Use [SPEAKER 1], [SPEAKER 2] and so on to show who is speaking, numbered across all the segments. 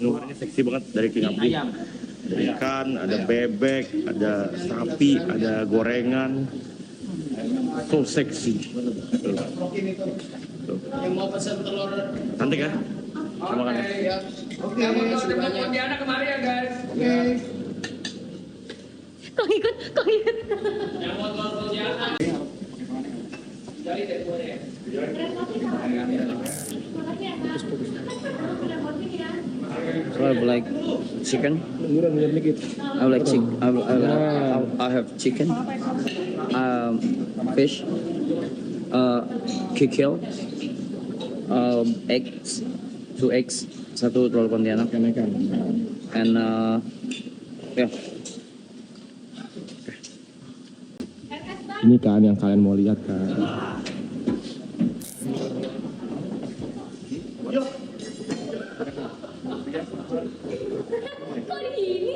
[SPEAKER 1] Menu-menunya seksi banget dari King Abdi. Ada ikan, ada bebek, ada sapi, ada gorengan. So seksi. Tuh.
[SPEAKER 2] Yang mau pesan telur.
[SPEAKER 1] Cantik ya? Coba makan ya.
[SPEAKER 2] Oke, semuanya. Pontianak kemari ya guys. Oke.
[SPEAKER 3] Kok ikut?
[SPEAKER 2] Yang mau telur Pontianak. Jadi deh boleh.
[SPEAKER 4] So I would like chicken. I would like chicken. I have chicken. Fish. Kikil. Eggs. 2 eggs. 1 telur Pontianak. And yeah.
[SPEAKER 1] Ini kan yang kalian mau lihat kan.
[SPEAKER 3] Kok di sini?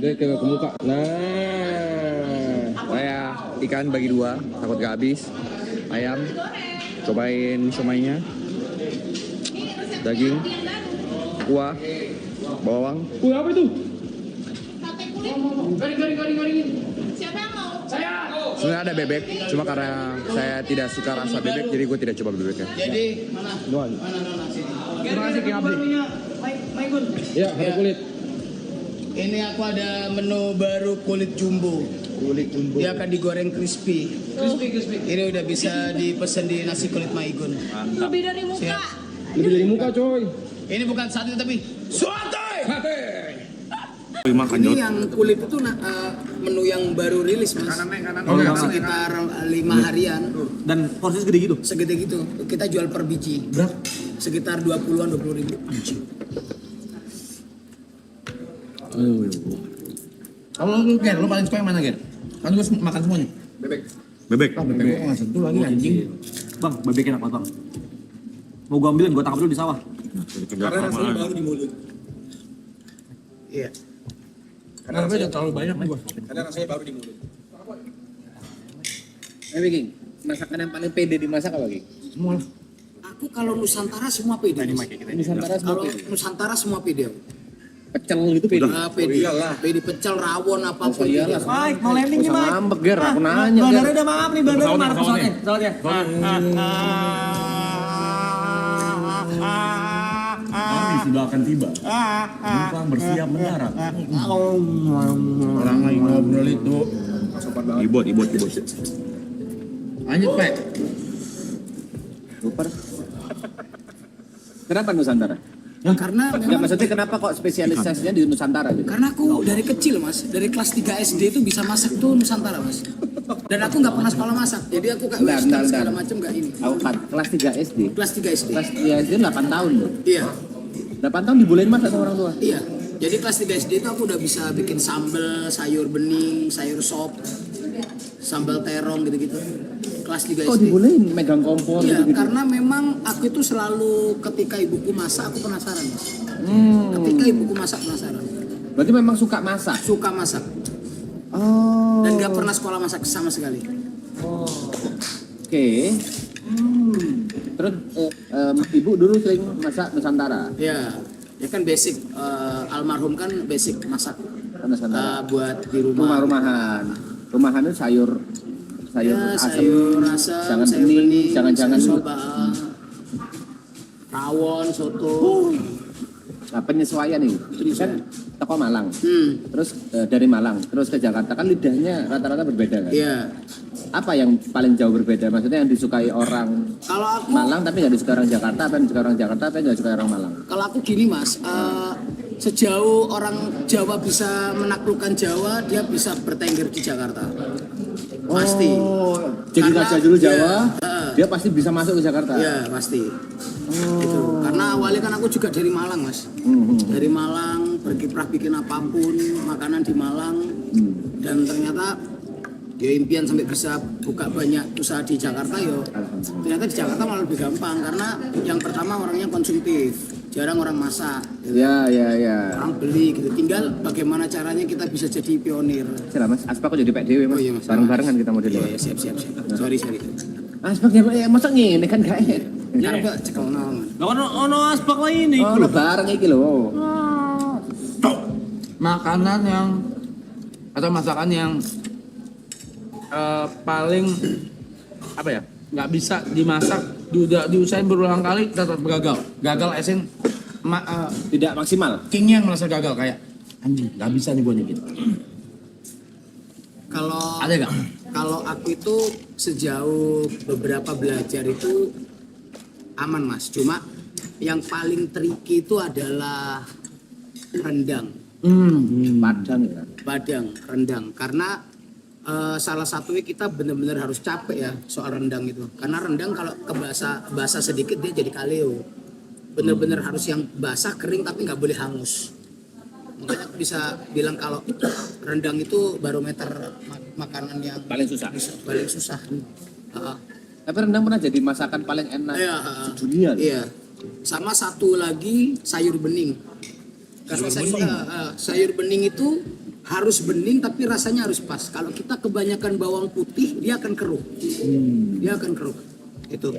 [SPEAKER 5] Dia ke muka. Nah, saya ikan bagi 2, takut gak habis. Ayam, cobain somainya. Daging, kuah, bawang.
[SPEAKER 2] Apa itu?
[SPEAKER 3] Garing. Siapa yang mau?
[SPEAKER 2] Saya.
[SPEAKER 5] Sebenarnya ada bebek, cuma karena saya tidak suka rasa bebek, jadi gue tidak coba bebeknya.
[SPEAKER 2] Jadi mana? Mana sini. Terima kasih King Abdi. Maigun.
[SPEAKER 5] Ya, ada kulit.
[SPEAKER 2] Ini aku ada menu baru kulit jumbo. Dia akan digoreng crispy. Crispy. Ini udah bisa dipesan di nasi kulit Maigun.
[SPEAKER 3] Lebih dari muka.
[SPEAKER 2] Siap.
[SPEAKER 5] Lebih dari muka, coy.
[SPEAKER 2] Ini bukan sate tapi sate.
[SPEAKER 1] Makan
[SPEAKER 2] Ini yang kulit itu menu yang baru rilis mas. Sekitar 5 harian.
[SPEAKER 4] Dan porsi segede gitu.
[SPEAKER 2] Segede gitu. Kita jual per biji. Berapa? Sekitar 20-an 20.000.
[SPEAKER 6] Kalau lu Ger, lu paling suka yang mana Ger? Kan gue makan semuanya.
[SPEAKER 1] bebek.
[SPEAKER 6] Bebek gue nggak sentuh lagi anjing.
[SPEAKER 4] Bang, bebek enak banget, Bang. Mau gua ambilin, gua tangkap dulu di sawah.
[SPEAKER 1] Karena rasanya baru
[SPEAKER 6] di mulut.
[SPEAKER 2] Iya.
[SPEAKER 6] Karena rasanya terlalu banyak nih gua. Karena rasanya baru di mulut.
[SPEAKER 5] King, masakan yang paling pede dimasak apa, King?
[SPEAKER 6] Semua.
[SPEAKER 2] Aku kalau Nusantara semua pede.
[SPEAKER 5] Nusantara semua
[SPEAKER 2] Kalau
[SPEAKER 5] pede.
[SPEAKER 2] Nusantara semua pede.
[SPEAKER 5] Pecel gitu pede.
[SPEAKER 2] Pede. Pede pecel rawon apapun.
[SPEAKER 5] Iyalah.
[SPEAKER 4] Mike, mau landing nih, Mike.
[SPEAKER 5] Ngambek, Ger, aku nanya,
[SPEAKER 4] Bandara
[SPEAKER 5] Ger.
[SPEAKER 4] udah maaf nih, bandara
[SPEAKER 1] Pesawatnya,
[SPEAKER 4] marah pesawatnya.
[SPEAKER 1] pesawatnya.
[SPEAKER 4] Pesawatnya.
[SPEAKER 7] Kami sudah akan tiba. Penumpang bersiap mendarat.
[SPEAKER 6] Orang lagi ngobrol itu.
[SPEAKER 1] ibot.
[SPEAKER 6] Lanjut Pak.
[SPEAKER 5] Super. Kenapa Nusantara?
[SPEAKER 2] Karena
[SPEAKER 5] Enggak,
[SPEAKER 2] memang
[SPEAKER 5] maksudnya kenapa kok spesialisasinya di Nusantara gitu?
[SPEAKER 2] karena aku dari kecil mas, dari kelas 3 SD itu bisa masak tuh Nusantara mas. Dan aku nggak pernah sekolah masak, jadi aku kayak western segala macam nggak ini.
[SPEAKER 5] Aku kan kelas 3 SD.
[SPEAKER 2] Kelas 3 SD.
[SPEAKER 5] Kelas 3 SD 8 tahun loh.
[SPEAKER 2] Iya,
[SPEAKER 5] 8 tahun dibolehin masak sama orang tua.
[SPEAKER 2] iya. Jadi kelas 3 SD itu aku udah bisa bikin sambal, sayur bening, sayur sop, sambal terong gitu-gitu. Kelas 3
[SPEAKER 5] Kok
[SPEAKER 2] SD.
[SPEAKER 5] dibolehin megang kompor
[SPEAKER 2] Iya,
[SPEAKER 5] gitu-gitu?
[SPEAKER 2] karena memang aku itu selalu ketika ibuku masak aku penasaran mas. Ketika ibuku masak penasaran.
[SPEAKER 5] Berarti memang suka masak.
[SPEAKER 2] Suka masak
[SPEAKER 5] Oh.
[SPEAKER 2] dan nggak pernah sekolah masak sama sekali.
[SPEAKER 5] Oke. Terus ibu dulu sering masak Nusantara.
[SPEAKER 2] Ya, ya kan basic almarhum kan basic masak
[SPEAKER 5] Nusantara.
[SPEAKER 2] buat di rumah.
[SPEAKER 5] Rumah-rumahan. Rumahan itu sayur
[SPEAKER 2] Ya,
[SPEAKER 5] asam,
[SPEAKER 2] sayur asam,
[SPEAKER 5] jangan
[SPEAKER 2] sayur
[SPEAKER 5] bening,
[SPEAKER 2] bening,
[SPEAKER 5] jangan-jangan
[SPEAKER 2] sayur soba, rawon, soto.
[SPEAKER 5] Nah, penyesuaian nih. Kan toko Malang. Terus dari Malang terus ke Jakarta kan lidahnya rata-rata berbeda kan?
[SPEAKER 2] Iya.
[SPEAKER 5] Apa yang paling jauh berbeda? Maksudnya yang disukai orang
[SPEAKER 2] Kalau aku
[SPEAKER 5] Malang tapi nggak disukai orang Jakarta, apa yang disukai orang Jakarta tapi nggak disukai orang Malang?
[SPEAKER 2] Kalau aku gini mas, sejauh orang Jawa bisa menaklukkan Jawa, dia bisa bertengger di Jakarta. Pasti.
[SPEAKER 5] Jadi
[SPEAKER 2] Karena-
[SPEAKER 5] raja dulu Jawa,
[SPEAKER 2] Iya,
[SPEAKER 5] dia pasti bisa masuk ke Jakarta.
[SPEAKER 2] Iya pasti. Itu. Karena awalnya kan aku juga dari Malang mas. Dari Malang berkiprah bikin apapun, makanan di Malang. Dan ternyata ya impian sampai bisa buka banyak usaha di Jakarta yo. Ternyata di Jakarta malah lebih gampang karena yang pertama orangnya konsumtif, jarang orang masak. Gitu.
[SPEAKER 5] Ya.
[SPEAKER 2] Orang beli gitu. Tinggal bagaimana caranya kita bisa jadi pionir.
[SPEAKER 5] Sila Mas, Aspak kok jadi PDW Mas.
[SPEAKER 2] Oh iya, Mas.
[SPEAKER 5] Bareng-barengan kita modelnya.
[SPEAKER 2] Iya, siap. Sorry.
[SPEAKER 5] Aspak ya masa ngene kan gak
[SPEAKER 2] Karep gak cekel nang.
[SPEAKER 7] Lah ono asbak lain nih.
[SPEAKER 5] Oh, bareng iki lho.
[SPEAKER 6] Makanan yang atau masakan yang paling apa ya? Nggak bisa dimasak, diusahain berulang kali tetap gagal. Gagal esin
[SPEAKER 5] Tidak maksimal.
[SPEAKER 6] king yang merasa gagal kayak anjing nggak bisa nih gue gitu.
[SPEAKER 2] Kalau
[SPEAKER 6] Ada nggak?
[SPEAKER 2] Kalau aku itu sejauh beberapa belajar itu aman mas. Cuma yang paling tricky itu adalah rendang,
[SPEAKER 5] Padang ya.
[SPEAKER 2] badang, rendang. Karena salah satunya kita benar-benar harus capek ya soal rendang itu. Karena rendang kalau basah sedikit dia jadi kaleo. Benar-benar harus yang basah kering tapi nggak boleh hangus. Makanya aku bisa bilang kalau rendang itu barometer makanan yang
[SPEAKER 5] Paling susah.
[SPEAKER 2] paling susah.
[SPEAKER 5] Tapi rendang pernah jadi masakan paling enak
[SPEAKER 2] Iya,
[SPEAKER 5] di dunia.
[SPEAKER 2] iya. Sama satu lagi sayur bening. Karena sayur bening itu harus bening tapi rasanya harus pas. Kalau kita kebanyakan bawang putih dia akan keruh. Dia akan keruh. Itu.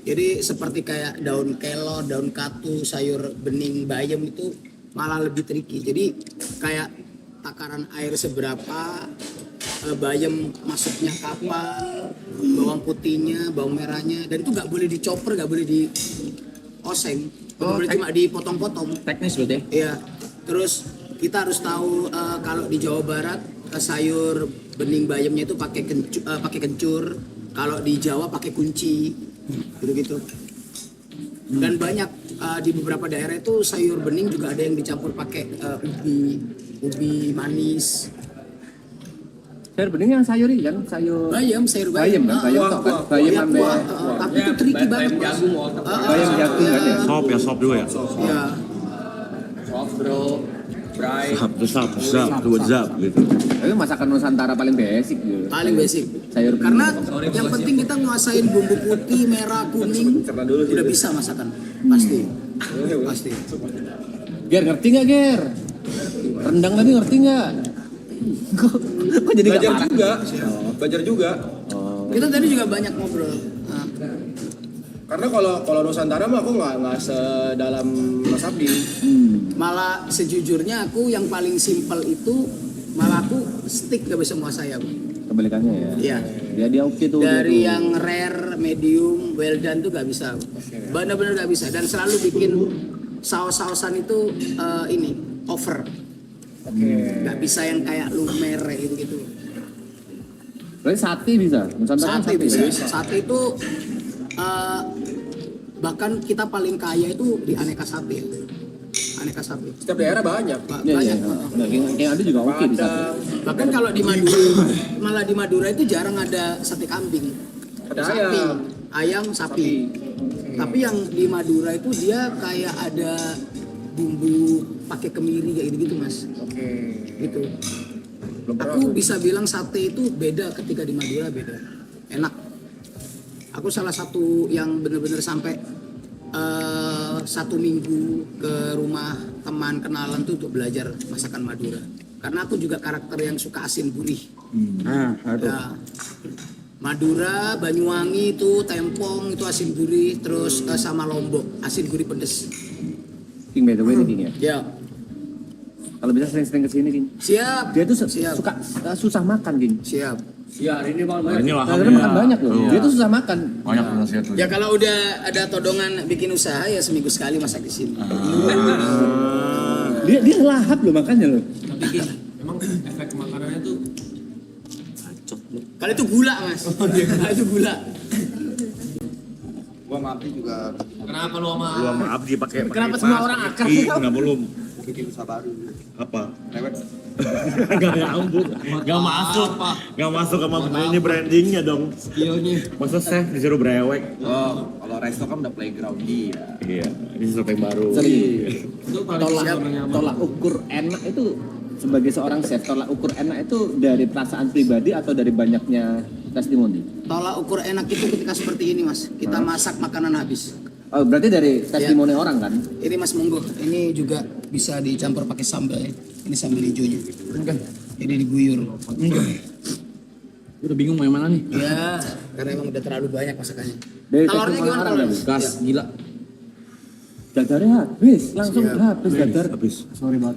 [SPEAKER 2] Jadi seperti kayak daun kelor, daun katu, sayur bening bayam itu malah lebih tricky. Jadi kayak takaran air seberapa, bayam masuknya kapan, bawang putihnya, bawang merahnya, dan itu nggak boleh dicoper, nggak boleh di oseng, boleh cuma dipotong-potong.
[SPEAKER 6] Teknis berarti.
[SPEAKER 2] Iya. Terus kita harus tahu kalau di Jawa Barat sayur bening bayamnya itu pakai kencur, kalau di Jawa pakai kunci, gitu-gitu. Dan banyak di beberapa daerah itu sayur bening juga ada yang dicampur pakai ubi manis.
[SPEAKER 5] Sayur bening yang sayur ini kan, sayur
[SPEAKER 2] Sayur bayam.
[SPEAKER 5] bayam kan, bayam tok kan, bayam
[SPEAKER 2] Iya,
[SPEAKER 5] ambe.
[SPEAKER 2] tapi itu tricky banget. Mas.
[SPEAKER 5] Bayam jagung kan ya.
[SPEAKER 1] Sop juga ya.
[SPEAKER 2] Iya.
[SPEAKER 1] Sop dua zap gitu.
[SPEAKER 5] Tapi masakan Nusantara paling basic gitu.
[SPEAKER 2] Paling basic.
[SPEAKER 5] Sayur bening.
[SPEAKER 2] Karena yang penting kita nguasain bumbu putih, merah, kuning, udah bisa masakan. Pasti. Pasti.
[SPEAKER 5] Ger ngerti nggak Ger? Rendang tadi ngerti nggak? Kok jadi
[SPEAKER 8] Belajar
[SPEAKER 5] nggak
[SPEAKER 8] juga, belajar juga.
[SPEAKER 2] Kita tadi juga banyak ngobrol. Nah,
[SPEAKER 8] Karena kalau Nusantara mah aku nggak sedalam Mas Abdi.
[SPEAKER 2] malah sejujurnya aku yang paling simpel itu malah aku stick gak bisa menguasai aku.
[SPEAKER 5] Kebalikannya ya.
[SPEAKER 2] Iya.
[SPEAKER 5] Dia oke tuh.
[SPEAKER 2] Dari
[SPEAKER 5] dia tuh.
[SPEAKER 2] yang rare, medium, well done tuh gak bisa. Bener-bener gak bisa. Dan selalu bikin saus-sausan itu ini over. Gak bisa yang kayak lumer gitu-gitu.
[SPEAKER 5] Berarti sate bisa. Nusantara
[SPEAKER 2] Sate bisa.
[SPEAKER 5] ya?
[SPEAKER 2] Sate itu bahkan kita paling kaya itu di aneka sate. Aneka sate.
[SPEAKER 8] Setiap daerah banyak.
[SPEAKER 5] Iya, iya.
[SPEAKER 2] Banyak.
[SPEAKER 5] Nah, yang ada juga oke di sate.
[SPEAKER 8] Padang,
[SPEAKER 2] Bahkan kalau di Madura, malah di Madura itu jarang ada sate kambing.
[SPEAKER 8] ada
[SPEAKER 2] Sapi,
[SPEAKER 8] ayam.
[SPEAKER 2] ayam, sapi. Tapi yang di Madura itu dia kayak ada bumbu pakai kemiri kayak gitu Mas.
[SPEAKER 8] Oke.
[SPEAKER 2] Gitu. Aku bisa bilang sate itu beda ketika di Madura beda. Enak. Aku salah satu yang bener-bener sampai 1 minggu ke rumah teman kenalan tuh untuk belajar masakan Madura. Karena aku juga karakter yang suka asin gurih. Ya. Madura, Banyuwangi itu Tempong itu asin gurih, terus sama Lombok asin gurih pedes.
[SPEAKER 5] King by the way nih King ya.
[SPEAKER 2] Ya,
[SPEAKER 5] Kalau bisa sering-sering kesini King.
[SPEAKER 2] siap.
[SPEAKER 5] Dia tuh
[SPEAKER 2] siap.
[SPEAKER 5] suka susah makan King.
[SPEAKER 2] Siap.
[SPEAKER 7] Ya hari ini Bang.
[SPEAKER 1] Ini lah.
[SPEAKER 5] Karena makan banyak loh. Dia tuh susah makan.
[SPEAKER 7] Banyak nasihat tuh.
[SPEAKER 2] Ya kalau udah ada todongan bikin usaha ya seminggu sekali masak di sini.
[SPEAKER 5] Dia lahap loh makannya loh.
[SPEAKER 7] Tapi emang efek makanannya tuh
[SPEAKER 2] Kalau itu gula Mas. Kalau itu gula.
[SPEAKER 9] Gua maafin juga
[SPEAKER 7] kenapa lu sama
[SPEAKER 1] Gua sama Abdi pakai
[SPEAKER 5] Kenapa semua orang akrab sih?
[SPEAKER 1] Enggak belum.
[SPEAKER 9] bikin usaha baru.
[SPEAKER 1] Apa?
[SPEAKER 9] Lewat.
[SPEAKER 1] Enggak nyambung. Enggak masuk. Enggak masuk sama ini brandingnya dong.
[SPEAKER 7] skillnya?
[SPEAKER 1] Masa chef disuruh brewek?
[SPEAKER 9] Oh, kalau resto kan udah playground dia.
[SPEAKER 1] Iya, ini sesuatu yang baru.
[SPEAKER 7] Itu paling
[SPEAKER 5] Tolak ukur enak itu sebagai seorang chef, tolak ukur enak itu dari perasaan pribadi atau dari banyaknya testimoni?
[SPEAKER 2] Tolak ukur enak itu ketika seperti ini Mas. Kita masak makanan habis.
[SPEAKER 5] Oh, berarti dari testimoni orang kan?
[SPEAKER 2] Ini Mas monggo. Ini juga bisa dicampur pakai sambal ya. Ini sambal hijaunya. Jadi diguyur.
[SPEAKER 6] Udah bingung mau yang mana nih?
[SPEAKER 2] Ya, karena emang udah terlalu banyak masakannya.
[SPEAKER 5] Dari
[SPEAKER 2] Telurnya
[SPEAKER 5] tekstur
[SPEAKER 2] gimana
[SPEAKER 5] makanan
[SPEAKER 2] telurnya?
[SPEAKER 6] Gas, gila.
[SPEAKER 5] Dadarnya habis, langsung
[SPEAKER 2] Siap.
[SPEAKER 5] habis dadar.
[SPEAKER 7] Habis.
[SPEAKER 8] Sorry banget.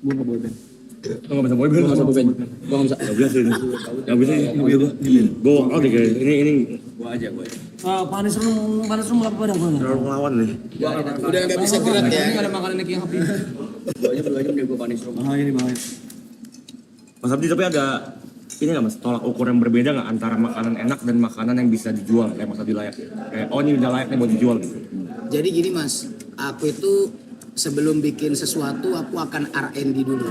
[SPEAKER 8] Gue nggak boyband.
[SPEAKER 7] Lo nggak bisa boyband.
[SPEAKER 6] Gua nggak bisa boyband. Gua nggak bisa.
[SPEAKER 7] Nggak bisa ini. Nggak bisa ini. Gue out deh kayak ini
[SPEAKER 9] Gua aja.
[SPEAKER 8] Panis rum apa pada gue?
[SPEAKER 7] terlalu ngelawan nih.
[SPEAKER 2] Udah nggak bisa gerak ya.
[SPEAKER 6] Ini ada makanan yang habis.
[SPEAKER 9] Dua jam dia gua panis rumah.
[SPEAKER 8] Bahaya nih bahaya.
[SPEAKER 7] Mas Abdi tapi ada ini nggak mas tolak ukur yang berbeda nggak antara makanan enak dan makanan yang bisa dijual kayak Mas Abdi layak kayak oh ini udah layak nih buat dijual gitu.
[SPEAKER 2] Jadi gini mas, aku itu sebelum bikin sesuatu aku akan R&D dulu.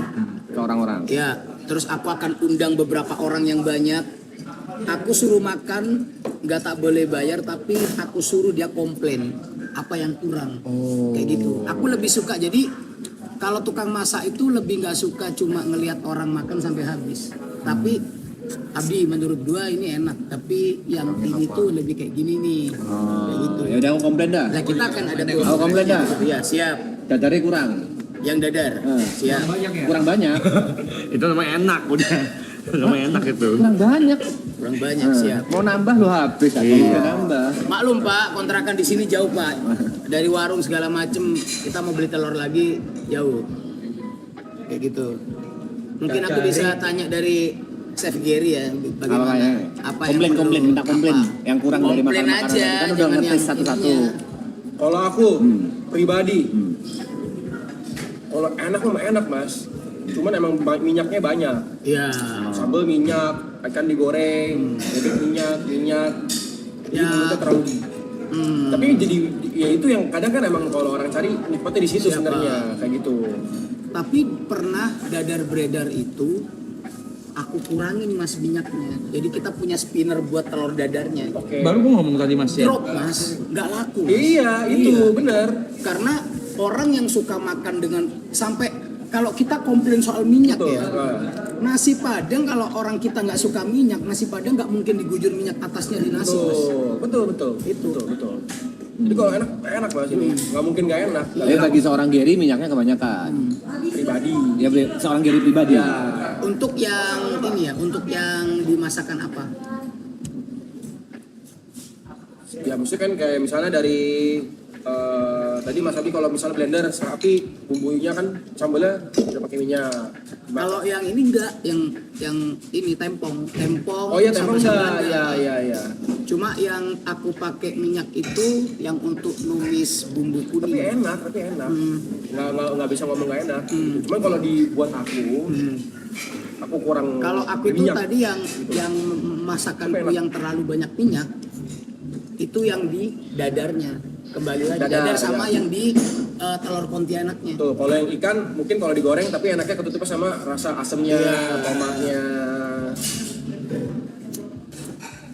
[SPEAKER 5] Ke orang-orang.
[SPEAKER 2] Ya, terus aku akan undang beberapa orang yang banyak. Aku suruh makan, nggak tak boleh bayar, tapi aku suruh dia komplain apa yang kurang. Kayak gitu. Aku lebih suka jadi kalau tukang masak itu lebih nggak suka cuma ngelihat orang makan sampai habis. Tapi Abdi menurut gua ini enak, tapi yang ini tuh lebih kayak gini nih. Kayak gitu.
[SPEAKER 5] Ya udah aku komplain dah.
[SPEAKER 2] Nah kita akan ada
[SPEAKER 5] Aku komplain dah.
[SPEAKER 2] Iya siap.
[SPEAKER 5] Dadarnya kurang.
[SPEAKER 2] Yang dadar. Siap.
[SPEAKER 5] Kurang banyak.
[SPEAKER 7] Itu namanya enak udah. Namanya enak itu.
[SPEAKER 5] Kurang banyak.
[SPEAKER 2] Kurang banyak siap.
[SPEAKER 5] Mau nambah lo habis. Kalau mau nambah.
[SPEAKER 2] Maklum Pak, kontrakan di sini jauh Pak. Dari warung segala macem kita mau beli telur lagi jauh. Kayak gitu. Mungkin aku bisa tanya dari Chef Gary ya bagaimana apa yang
[SPEAKER 5] komplain minta komplain
[SPEAKER 2] apa?
[SPEAKER 5] yang kurang dari
[SPEAKER 2] Komplain
[SPEAKER 5] makanan
[SPEAKER 2] aja,
[SPEAKER 5] kan udah
[SPEAKER 2] jangan
[SPEAKER 5] ngetes
[SPEAKER 2] yang
[SPEAKER 5] satu-satu.
[SPEAKER 2] ininya.
[SPEAKER 8] Kalau aku pribadi, kalau enak mah enak mas. Cuman emang minyaknya banyak.
[SPEAKER 2] Iya.
[SPEAKER 8] Sambal minyak, ikan digoreng, bebek minyak. Jadi
[SPEAKER 2] Ya.
[SPEAKER 8] mulutnya terlalu.
[SPEAKER 2] Hmm.
[SPEAKER 8] Tapi jadi ya itu yang kadang kan emang kalau orang cari nikmatnya di situ
[SPEAKER 2] Siapa?
[SPEAKER 8] sebenarnya kayak gitu.
[SPEAKER 2] Tapi pernah dadar beredar itu aku kurangin mas minyaknya. Jadi kita punya spinner buat telur dadarnya.
[SPEAKER 8] Oke.
[SPEAKER 6] Baru gua ngomong tadi Mas ya.
[SPEAKER 2] Drop mas, nggak laku. Mas.
[SPEAKER 8] Iya, itu
[SPEAKER 2] Iya.
[SPEAKER 8] benar.
[SPEAKER 2] Karena orang yang suka makan dengan sampai kalau kita komplain soal minyak
[SPEAKER 8] Betul.
[SPEAKER 2] ya,
[SPEAKER 8] Nah,
[SPEAKER 2] nasi padang kalau orang kita nggak suka minyak, nasi padang nggak mungkin digujur minyak atasnya di nasi mas.
[SPEAKER 8] betul.
[SPEAKER 2] Itu.
[SPEAKER 8] Betul. Jadi kalau enak mas ini nggak mungkin nggak enak.
[SPEAKER 5] Tapi bagi seorang Gary minyaknya kebanyakan.
[SPEAKER 8] Pribadi.
[SPEAKER 5] Ya seorang Gary pribadi.
[SPEAKER 8] Ya.
[SPEAKER 2] Untuk yang ini ya, untuk yang dimasakkan apa?
[SPEAKER 8] Ya maksudnya kan kayak misalnya dari tadi Mas Abi kalau misalnya blender serapi bumbunya kan sambalnya udah pakai minyak.
[SPEAKER 2] Kalau yang ini enggak, yang ini tempong.
[SPEAKER 8] Oh iya tempong
[SPEAKER 2] sambal-sambalan
[SPEAKER 8] enggak.
[SPEAKER 2] enggak.
[SPEAKER 8] Ya.
[SPEAKER 2] Cuma yang aku pakai minyak itu yang untuk numis bumbu
[SPEAKER 8] Tapi
[SPEAKER 2] kuning.
[SPEAKER 8] enak. Nggak bisa ngomong nggak enak. Cuman kalau dibuat aku kurang.
[SPEAKER 2] Kalau aku itu
[SPEAKER 8] minyak.
[SPEAKER 2] tadi yang masakanku
[SPEAKER 8] Enak.
[SPEAKER 2] yang terlalu banyak minyak itu yang di dadarnya. Kembali lagi dadar sama
[SPEAKER 8] ya.
[SPEAKER 2] yang di telur pontianaknya.
[SPEAKER 8] Tuh, kalau yang ikan mungkin kalau digoreng tapi enaknya ketutupnya sama rasa asemnya, tomatnya.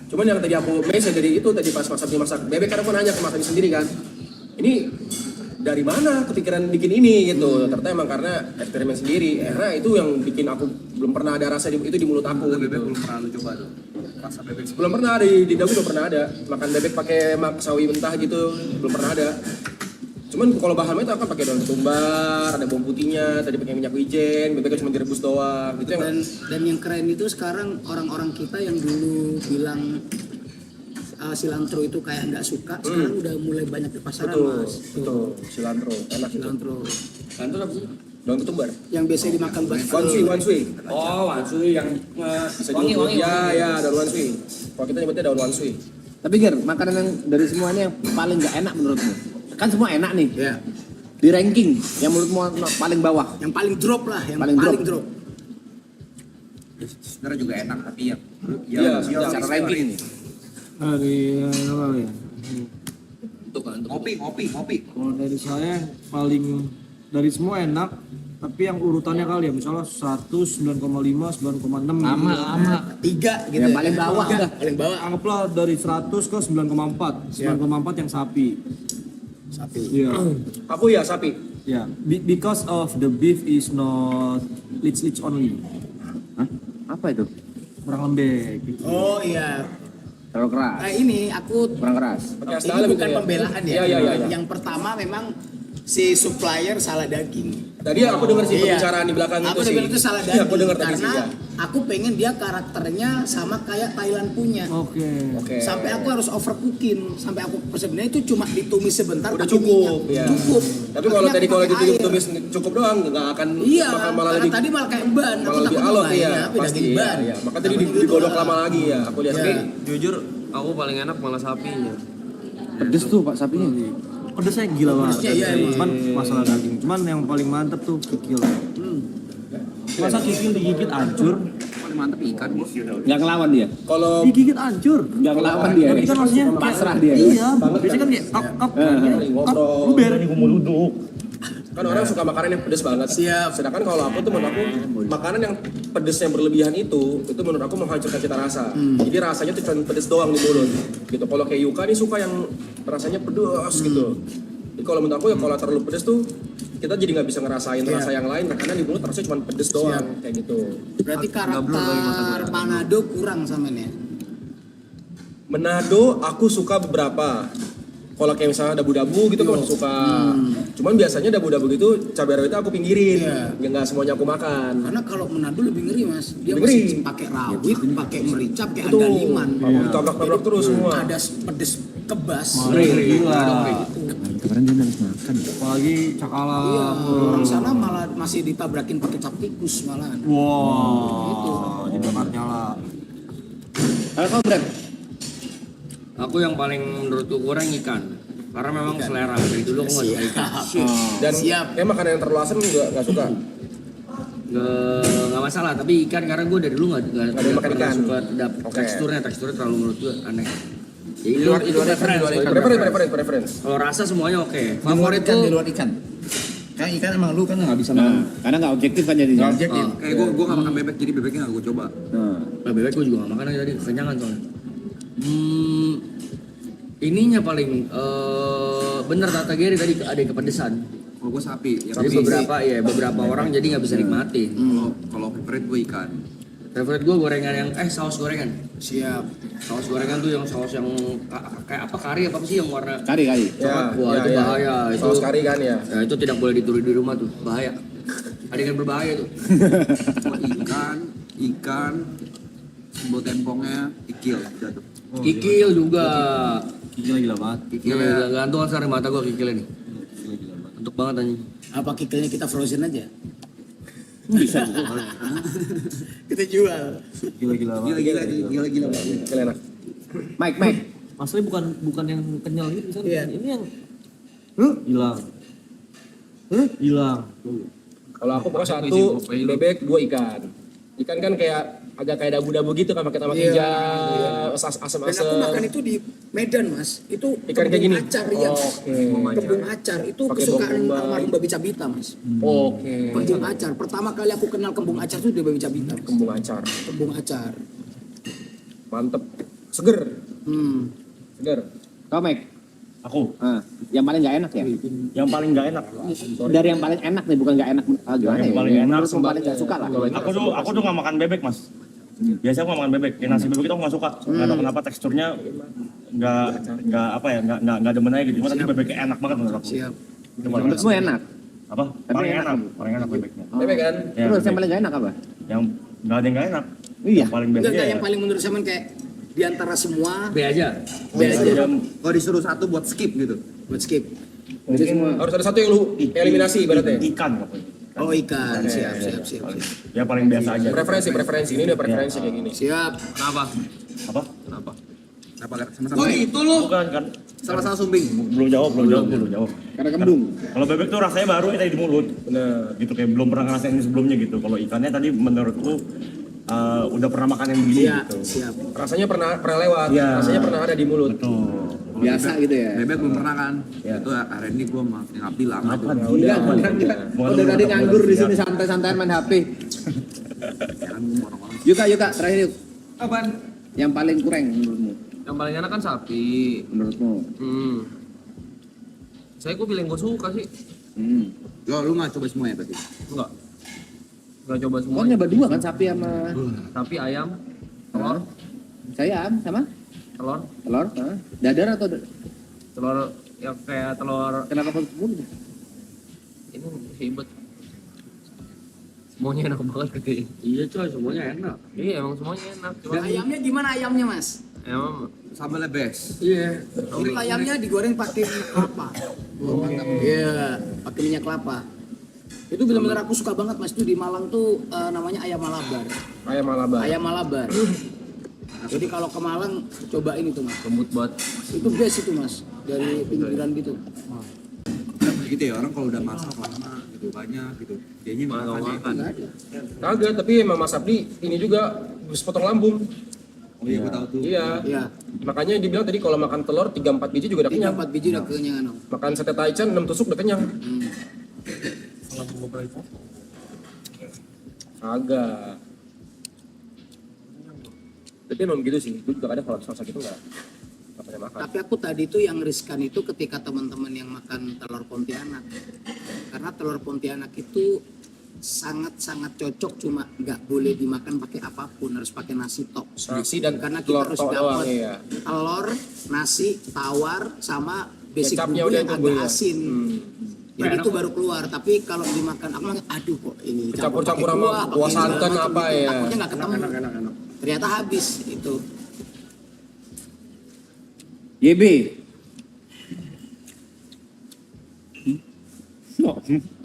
[SPEAKER 8] Cuman yang tadi aku mention dari itu tadi pas Mas Abdi masak bebek kan aku nanya ke Mas Abdi sendiri kan. Ini dari mana kepikiran bikin ini gitu. Ternyata emang karena eksperimen sendiri. Karena itu yang bikin aku belum pernah ada rasa itu di mulut aku gitu.
[SPEAKER 9] Bebek belum pernah lu coba tuh. Rasa bebek.
[SPEAKER 8] Belum pernah di Dawi belum pernah ada. Makan bebek pakai sawi mentah gitu belum pernah ada. Cuman kalau bahannya itu akan pakai daun ketumbar, ada bawang putihnya, tadi pakai minyak wijen, bebeknya cuma direbus doang gitu ya.
[SPEAKER 2] Dan yang keren itu sekarang orang-orang kita yang dulu bilang cilantro itu kayak nggak suka, sekarang udah mulai banyak di pasaran mas.
[SPEAKER 8] Betul, cilantro, enak itu.
[SPEAKER 2] Cilantro.
[SPEAKER 6] Kantor apa sih?
[SPEAKER 8] Daun ketumbar.
[SPEAKER 2] Yang biasa dimakan buat
[SPEAKER 8] Wansui.
[SPEAKER 6] Oh, wansui yang
[SPEAKER 8] Bisa
[SPEAKER 6] wangi.
[SPEAKER 8] Ya, daun wansui. Kalau kita nyebutnya daun wansui.
[SPEAKER 5] Tapi Ger, makanan yang dari semuanya yang paling nggak enak menurutmu? Kan semua enak nih.
[SPEAKER 2] Ya.
[SPEAKER 5] Di ranking yang menurutmu paling bawah.
[SPEAKER 2] Yang paling drop lah, yang
[SPEAKER 5] Paling
[SPEAKER 2] paling,
[SPEAKER 5] drop.
[SPEAKER 2] drop.
[SPEAKER 9] Sebenarnya juga enak tapi ya.
[SPEAKER 8] Iya,
[SPEAKER 5] Secara ranking ini.
[SPEAKER 8] Dari apa ya?
[SPEAKER 9] Untuk ngopi.
[SPEAKER 8] Kalau dari saya paling dari semua enak, tapi yang urutannya kali ya misalnya 100, 9,5, 9,6
[SPEAKER 6] Lama.
[SPEAKER 2] 3 gitu.
[SPEAKER 5] Yang paling bawah
[SPEAKER 2] Tiga,
[SPEAKER 5] udah.
[SPEAKER 2] paling bawah.
[SPEAKER 8] Anggaplah dari 100 ke 9,4. 9,4 yang sapi.
[SPEAKER 2] Sapi.
[SPEAKER 8] Iya.
[SPEAKER 10] Aku ya sapi.
[SPEAKER 8] Ya, because of the beef is not leech only.
[SPEAKER 5] Hah? Apa itu?
[SPEAKER 8] Kurang lembek gitu.
[SPEAKER 2] Oh iya.
[SPEAKER 5] Terlalu keras.
[SPEAKER 2] Ini aku
[SPEAKER 5] Kurang keras.
[SPEAKER 10] Pakai
[SPEAKER 2] ini
[SPEAKER 10] dalam
[SPEAKER 2] bukan
[SPEAKER 10] itu ya.
[SPEAKER 2] pembelaan ya.
[SPEAKER 10] Iya.
[SPEAKER 2] Yang pertama memang si supplier salah daging.
[SPEAKER 8] Tadi aku dengar sih
[SPEAKER 2] Iya.
[SPEAKER 8] pembicaraan di belakang
[SPEAKER 2] Aku
[SPEAKER 8] itu sih.
[SPEAKER 2] dengar itu salah
[SPEAKER 8] Iya,
[SPEAKER 2] daging
[SPEAKER 8] aku dengar tadi sih.
[SPEAKER 2] karena
[SPEAKER 8] Ya.
[SPEAKER 2] aku pengen dia karakternya sama kayak Thailand punya.
[SPEAKER 8] Oke.
[SPEAKER 2] Sampai aku harus overcooking, sampai aku sebenarnya itu cuma ditumis sebentar
[SPEAKER 8] Udah
[SPEAKER 2] pakai
[SPEAKER 8] cukup,
[SPEAKER 2] minyak.
[SPEAKER 8] ya.
[SPEAKER 2] Cukup.
[SPEAKER 8] Tapi kalau
[SPEAKER 2] Akhirnya
[SPEAKER 8] tadi
[SPEAKER 2] aku
[SPEAKER 8] kalau
[SPEAKER 2] pakai air.
[SPEAKER 8] ditumis cukup doang nggak akan
[SPEAKER 2] Iya,
[SPEAKER 8] bakal malah
[SPEAKER 2] karena
[SPEAKER 8] lebih
[SPEAKER 2] tadi malah kayak ban.
[SPEAKER 8] malah lebih alot ya.
[SPEAKER 2] tapi
[SPEAKER 8] Pasti
[SPEAKER 2] daging
[SPEAKER 8] ya.
[SPEAKER 2] ban.
[SPEAKER 8] Ya. Maka tadi
[SPEAKER 2] Takutnya gitu
[SPEAKER 8] digodok
[SPEAKER 2] lah.
[SPEAKER 8] lama lagi ya. Aku lihat
[SPEAKER 2] Iya.
[SPEAKER 8] sih.
[SPEAKER 9] Jujur, aku paling enak malah sapinya.
[SPEAKER 5] Pedes tuh Pak sapinya.
[SPEAKER 4] Pedesnya gila banget.
[SPEAKER 2] Pedesnya iya emang.
[SPEAKER 4] Cuman masalah daging. Cuman yang paling mantep tuh kikil. Masa kikil digigit hancur?
[SPEAKER 9] Paling mantep ikan, Bos.
[SPEAKER 5] Nggak ngelawan dia.
[SPEAKER 8] Kalau
[SPEAKER 4] Digigit hancur.
[SPEAKER 5] Nggak ngelawan dia.
[SPEAKER 4] Tapi kan maksudnya kayak-
[SPEAKER 5] pasrah dia.
[SPEAKER 4] Iya. Biasanya kan kayak kap
[SPEAKER 8] ngobrol.
[SPEAKER 4] luber.
[SPEAKER 1] Ini gue mau duduk.
[SPEAKER 8] kan orang suka makanan yang pedes banget.
[SPEAKER 2] Siap.
[SPEAKER 8] Sedangkan kalau aku tuh menurut aku makanan yang pedesnya berlebihan itu menurut aku menghancurkan cita rasa. Jadi rasanya tuh cuma pedes doang di mulut. Gitu. Kalau kayak Yuka nih suka yang rasanya pedes gitu. Jadi kalau menurut aku ya kalau terlalu pedes tuh kita jadi nggak bisa ngerasain rasa yang lain karena di mulut rasanya cuma pedes doang kayak gitu.
[SPEAKER 2] Berarti karakter Manado kurang sama nih.
[SPEAKER 8] Manado aku suka beberapa. Kalau kayak misalnya dabu-dabu gitu aku suka. Cuman biasanya dabu-dabu gitu cabai rawit aku pinggirin.
[SPEAKER 2] Iya.
[SPEAKER 8] Ya nggak semuanya aku makan.
[SPEAKER 2] Karena kalau Manado lebih ngeri mas, dia
[SPEAKER 8] Lebih
[SPEAKER 2] masih
[SPEAKER 8] ngeri.
[SPEAKER 2] pakai rawit, pakai merica, pakai
[SPEAKER 8] Betul.
[SPEAKER 2] andaliman.
[SPEAKER 8] Ditabrak-tabrak terus semua.
[SPEAKER 2] Ada pedes kebas.
[SPEAKER 4] Gila. Kemarin dia nangis makan. Apalagi cakala.
[SPEAKER 2] Iya, orang sana malah masih ditabrakin pakai cap tikus malahan.
[SPEAKER 4] Wah. Di tempatnya lah.
[SPEAKER 5] Kalau kamu Brad,
[SPEAKER 9] Aku yang paling menurutku kurang ikan. Karena memang selera. Dari dulu aku nggak suka ikan.
[SPEAKER 8] Dan
[SPEAKER 2] Siap.
[SPEAKER 8] kayak makanan yang terlalu asam juga nggak suka.
[SPEAKER 9] Nggak masalah, tapi ikan karena gue dari dulu nggak
[SPEAKER 8] Ada makan
[SPEAKER 9] pernah
[SPEAKER 8] ikan.
[SPEAKER 9] suka
[SPEAKER 8] Oke.
[SPEAKER 9] teksturnya terlalu menurut gue aneh. Jadi
[SPEAKER 8] Di luar
[SPEAKER 9] itu preference.
[SPEAKER 8] preference.
[SPEAKER 9] Kalau rasa semuanya oke. Favorit
[SPEAKER 4] Ikan di
[SPEAKER 9] tuh
[SPEAKER 4] luar ikan. Kan ikan emang lu kan nggak bisa
[SPEAKER 5] nah,
[SPEAKER 4] makan.
[SPEAKER 5] karena nggak objektif kan jadinya.
[SPEAKER 4] Objektif.
[SPEAKER 9] kayak gue nggak makan bebek, jadi bebeknya nggak gue coba. Bebek gue juga nggak makan aja tadi, kenyangan soalnya. Ininya paling bener kata Gary tadi ada kepedesan.
[SPEAKER 10] Kalau gue sapi, ya
[SPEAKER 9] Jadi beberapa orang jadi nggak bisa nikmatin.
[SPEAKER 10] kalau favorite gue ikan.
[SPEAKER 9] Favorite gue gorengan yang saus gorengan.
[SPEAKER 2] Siap.
[SPEAKER 9] Saus gorengan tuh yang saus yang kayak apa kari apa sih yang warna
[SPEAKER 5] Kari.
[SPEAKER 8] Ya,
[SPEAKER 9] Wah, itu bahaya.
[SPEAKER 8] Saus kari kan ya.
[SPEAKER 9] Ya, itu tidak boleh ditulis di rumah tuh, bahaya. Adegan berbahaya tuh.
[SPEAKER 10] Ikan, simbol tempongnya ikil udah tuh.
[SPEAKER 9] Kikil juga.
[SPEAKER 4] Gila gila banget.
[SPEAKER 9] Kikil gantung kan mata gua kikil ini. Untuk banget anjing.
[SPEAKER 2] Apa kikilnya kita frozen aja? Bisa. Kita jual.
[SPEAKER 4] Gila gila banget.
[SPEAKER 10] Gila.
[SPEAKER 8] Kalian enak.
[SPEAKER 5] Mike.
[SPEAKER 4] Maksudnya bukan yang kenyal gitu misalnya.
[SPEAKER 2] Iya.
[SPEAKER 4] Ini yang hilang. Hilang.
[SPEAKER 8] Kalau aku pokoknya satu bebek, dua ikan. Ikan kan kayak agak kayak dabu-dabu gitu kan pakai tomat
[SPEAKER 2] Iya.
[SPEAKER 8] hijau,
[SPEAKER 2] Dan
[SPEAKER 8] asam-asam.
[SPEAKER 2] aku makan itu di Medan mas. Itu
[SPEAKER 8] Ikan kayak gini.
[SPEAKER 2] acar ya.
[SPEAKER 8] Oke.
[SPEAKER 2] Kebun acar itu
[SPEAKER 8] Pakai
[SPEAKER 2] kesukaan
[SPEAKER 8] bawang bombay.
[SPEAKER 2] almarhum Babi Cabita mas.
[SPEAKER 8] Oke.
[SPEAKER 2] Kebun acar. Pertama kali aku kenal kembung acar itu dari Babi Cabita. Mas.
[SPEAKER 8] Kembung acar.
[SPEAKER 2] Kembung acar.
[SPEAKER 8] Mantep. Seger. Seger.
[SPEAKER 5] Kau Mike.
[SPEAKER 1] Aku
[SPEAKER 5] Yang paling nggak enak ya?
[SPEAKER 1] yang paling nggak enak.
[SPEAKER 5] Dari yang paling enak nih, bukan nggak enak. Gimana
[SPEAKER 1] Yang
[SPEAKER 5] ya?
[SPEAKER 1] paling enak
[SPEAKER 5] Menurut paling nggak suka lah.
[SPEAKER 1] Aku tuh nggak makan bebek mas. Biasanya aku nggak makan bebek. Kayak nasi bebek itu aku nggak suka. Nggak tahu kenapa teksturnya nggak apa ya nggak demen aja gitu. Cuma tadi bebeknya enak banget menurut aku.
[SPEAKER 2] Siap.
[SPEAKER 1] Itu paling
[SPEAKER 5] Menurutmu enak?
[SPEAKER 1] apa? Paling enak bebeknya.
[SPEAKER 8] Bebek kan?
[SPEAKER 1] Ya,
[SPEAKER 5] Terus yang
[SPEAKER 1] bebek.
[SPEAKER 5] paling nggak enak apa?
[SPEAKER 1] Yang nggak ada yang nggak enak.
[SPEAKER 5] Iya.
[SPEAKER 1] Yang paling biasa
[SPEAKER 2] Enggak,
[SPEAKER 1] ya.
[SPEAKER 2] yang paling menurut saya kayak di antara semua
[SPEAKER 9] B aja.
[SPEAKER 10] Kalau disuruh satu buat skip gitu.
[SPEAKER 2] buat skip.
[SPEAKER 5] Jadi semua.
[SPEAKER 8] Harus ada satu yang lu eliminasi ibaratnya.
[SPEAKER 1] Ikan pokoknya.
[SPEAKER 2] Oh ikan,
[SPEAKER 8] Oke.
[SPEAKER 2] siap.
[SPEAKER 1] Ya paling biasa aja.
[SPEAKER 8] Preferensi ini udah preferensi kayak gini.
[SPEAKER 2] Siap.
[SPEAKER 10] Kenapa?
[SPEAKER 1] Apa?
[SPEAKER 10] Kenapa sama-sama?
[SPEAKER 9] Oh itu lu.
[SPEAKER 1] Bukan kan?
[SPEAKER 10] Sama-sama sumbing.
[SPEAKER 1] Belum jawab.
[SPEAKER 5] Karena kembung.
[SPEAKER 1] Kalau bebek tuh rasanya baru ya tadi di mulut.
[SPEAKER 8] Bener.
[SPEAKER 1] Gitu kayak belum pernah ngerasain ini sebelumnya gitu. Kalau ikannya tadi menurutku udah pernah makan yang begini
[SPEAKER 2] Siap,
[SPEAKER 1] gitu.
[SPEAKER 2] siap.
[SPEAKER 8] Rasanya pernah lewat.
[SPEAKER 1] Iya.
[SPEAKER 8] Rasanya pernah ada di mulut.
[SPEAKER 1] Betul.
[SPEAKER 5] Biasa gitu ya.
[SPEAKER 10] Bebek belum pernah kan? Itu hari ini gue sama yang bilang.
[SPEAKER 1] Apa?
[SPEAKER 5] Enggak. Udah tadi nganggur di sini santai-santai main HP. Yuka, terakhir yuk.
[SPEAKER 10] Apaan?
[SPEAKER 5] Yang paling kurang menurutmu?
[SPEAKER 10] Yang paling enak kan sapi.
[SPEAKER 5] Menurutmu?
[SPEAKER 10] Saya gue pilih yang gue suka sih. Lu nggak coba semua ya berarti? Nggak coba semua.
[SPEAKER 5] Kau nyoba dua kan sapi sama
[SPEAKER 10] Sapi, ayam, telur,
[SPEAKER 5] saya sama
[SPEAKER 10] telur,
[SPEAKER 5] telur? Dadar atau
[SPEAKER 10] telur yang kayak telur
[SPEAKER 5] kenapa kau sebut?
[SPEAKER 9] ini hebat. Semuanya enak banget gitu ya. Iya coy, semuanya enak. Iya emang semuanya enak. Cuma
[SPEAKER 2] Ayamnya gimana ayamnya mas?
[SPEAKER 9] emang
[SPEAKER 10] Sambalnya best.
[SPEAKER 9] iya.
[SPEAKER 2] Ini ayamnya digoreng pakai minyak kelapa. Iya, pakai minyak kelapa. Itu benar-benar aku suka banget mas. Itu di Malang tuh namanya ayam Malabar.
[SPEAKER 8] Ayam Malabar.
[SPEAKER 2] Ayam Malabar. Jadi kalau ke Malang cobain itu mas.
[SPEAKER 9] Lembut banget.
[SPEAKER 2] Itu best itu mas. Dari pinggiran gitu.
[SPEAKER 10] Gitu ya orang kalau udah masak lama gitu banyak gitu. Kayaknya makan.
[SPEAKER 8] Kagak, tapi emang Mas Abdi ini juga sepotong lambung.
[SPEAKER 10] Oh iya, gue tahu tuh.
[SPEAKER 8] Iya.
[SPEAKER 2] Iya.
[SPEAKER 8] Makanya dibilang tadi kalau makan telur 3-4 biji juga udah kenyang.
[SPEAKER 2] 4 biji udah kenyang.
[SPEAKER 8] Makan sate taichan 6 tusuk udah kenyang. Agak. Tapi emang gitu sih. Gue juga kadang kalau sakit itu nggak pernah makan.
[SPEAKER 2] Tapi aku tadi tuh yang riskan itu ketika teman-teman yang makan telur Pontianak. Karena telur Pontianak itu sangat-sangat cocok, cuma nggak boleh dimakan pakai apapun, harus pakai nasi tok.
[SPEAKER 8] Nasi dan
[SPEAKER 2] karena kita
[SPEAKER 8] telur
[SPEAKER 2] harus
[SPEAKER 8] tok doang,
[SPEAKER 2] dapat
[SPEAKER 8] iya.
[SPEAKER 2] telur, nasi, tawar, sama basic
[SPEAKER 8] Kecapnya
[SPEAKER 2] bumbu
[SPEAKER 8] udah
[SPEAKER 2] yang
[SPEAKER 8] itu,
[SPEAKER 2] agak
[SPEAKER 8] Bu, ya.
[SPEAKER 2] asin. Jadi itu baru keluar. Tapi kalau dimakan, aku bilang, aduh kok ini
[SPEAKER 8] Campur-campur
[SPEAKER 2] pakai
[SPEAKER 8] sama
[SPEAKER 2] pakai
[SPEAKER 8] kuah
[SPEAKER 2] segala
[SPEAKER 8] santan
[SPEAKER 2] macam
[SPEAKER 8] apa
[SPEAKER 2] gitu.
[SPEAKER 8] ya.
[SPEAKER 2] Takutnya nggak ketemu. Ternyata habis itu.
[SPEAKER 5] YB.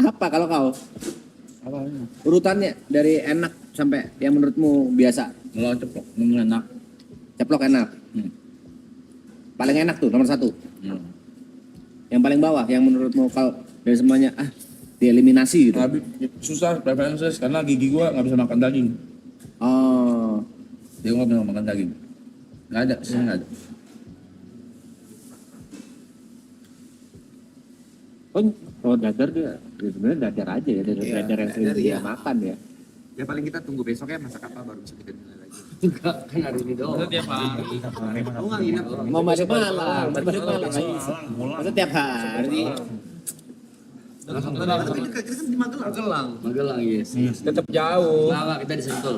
[SPEAKER 5] Apa kalau kau? Urutannya dari enak sampai yang menurutmu biasa.
[SPEAKER 4] Kalau ceplok, enak.
[SPEAKER 5] Ceplok enak. Paling enak tuh nomor 1. Yang paling bawah yang menurutmu kalau dari semuanya dieliminasi gitu.
[SPEAKER 6] Tapi susah preferences karena gigi gua nggak bisa makan daging.
[SPEAKER 5] Oh,
[SPEAKER 6] Dia nggak bisa makan daging. Nggak ada, sih nggak ada.
[SPEAKER 5] oh dadar dia sebenarnya dadar aja ya, dadar yang sering dia makan ya.
[SPEAKER 10] Ya paling kita tunggu besok ya masak apa baru bisa kita nilai lagi.
[SPEAKER 9] Enggak, kan hari ini doang.
[SPEAKER 6] Tiap hari.
[SPEAKER 10] Oh nggak nginep.
[SPEAKER 5] Mau masuk Malang, masuk Malang. Masa tiap hari.
[SPEAKER 10] Tapi kita kan di Magelang.
[SPEAKER 9] Magelang, yes.
[SPEAKER 8] Tetap jauh.
[SPEAKER 9] Enggak, kita di Sentul.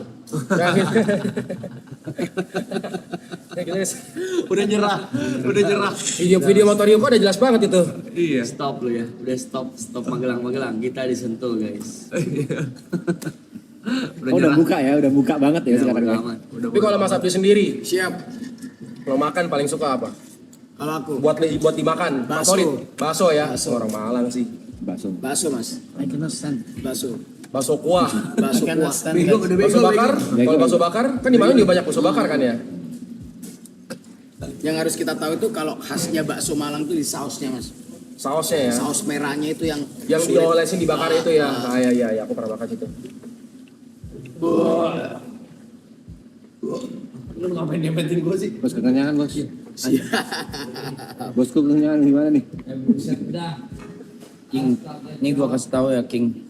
[SPEAKER 10] Udah nyerah.
[SPEAKER 8] Video-video motorium kok udah jelas banget itu.
[SPEAKER 10] Iya.
[SPEAKER 9] Stop lu ya. Udah stop Magelang. Kita di Sentul, guys.
[SPEAKER 5] Udah buka banget ya sekarang.
[SPEAKER 9] Udah
[SPEAKER 5] Ya.
[SPEAKER 9] aman.
[SPEAKER 8] Tapi kalau Mas Abdi sendiri,
[SPEAKER 2] Siap.
[SPEAKER 8] kalau makan paling suka apa?
[SPEAKER 2] Kalau aku
[SPEAKER 8] Buat dimakan,
[SPEAKER 2] Bakso.
[SPEAKER 8] favorit. Bakso ya,
[SPEAKER 2] Bakso.
[SPEAKER 8] orang Malang sih.
[SPEAKER 2] bakso mas. Bakso.
[SPEAKER 8] Bakso kuah.
[SPEAKER 2] Bakso kuah.
[SPEAKER 8] Bakso bakar. Kalau bakso bakar, kan di Malang juga banyak bakso bakar kan ya?
[SPEAKER 2] Yang harus kita tahu itu kalau khasnya bakso Malang tuh di sausnya mas.
[SPEAKER 8] Sausnya ya.
[SPEAKER 2] Saus merahnya itu yang sulit.
[SPEAKER 8] diolesin dibakar itu ya. Iya, aku pernah makan itu.
[SPEAKER 6] Lu ngapain nyempetin gua sih?
[SPEAKER 5] Bos kekenyangan bos. Bosku kekenyangan gimana nih?
[SPEAKER 4] King, ini gua kasih tahu ya King.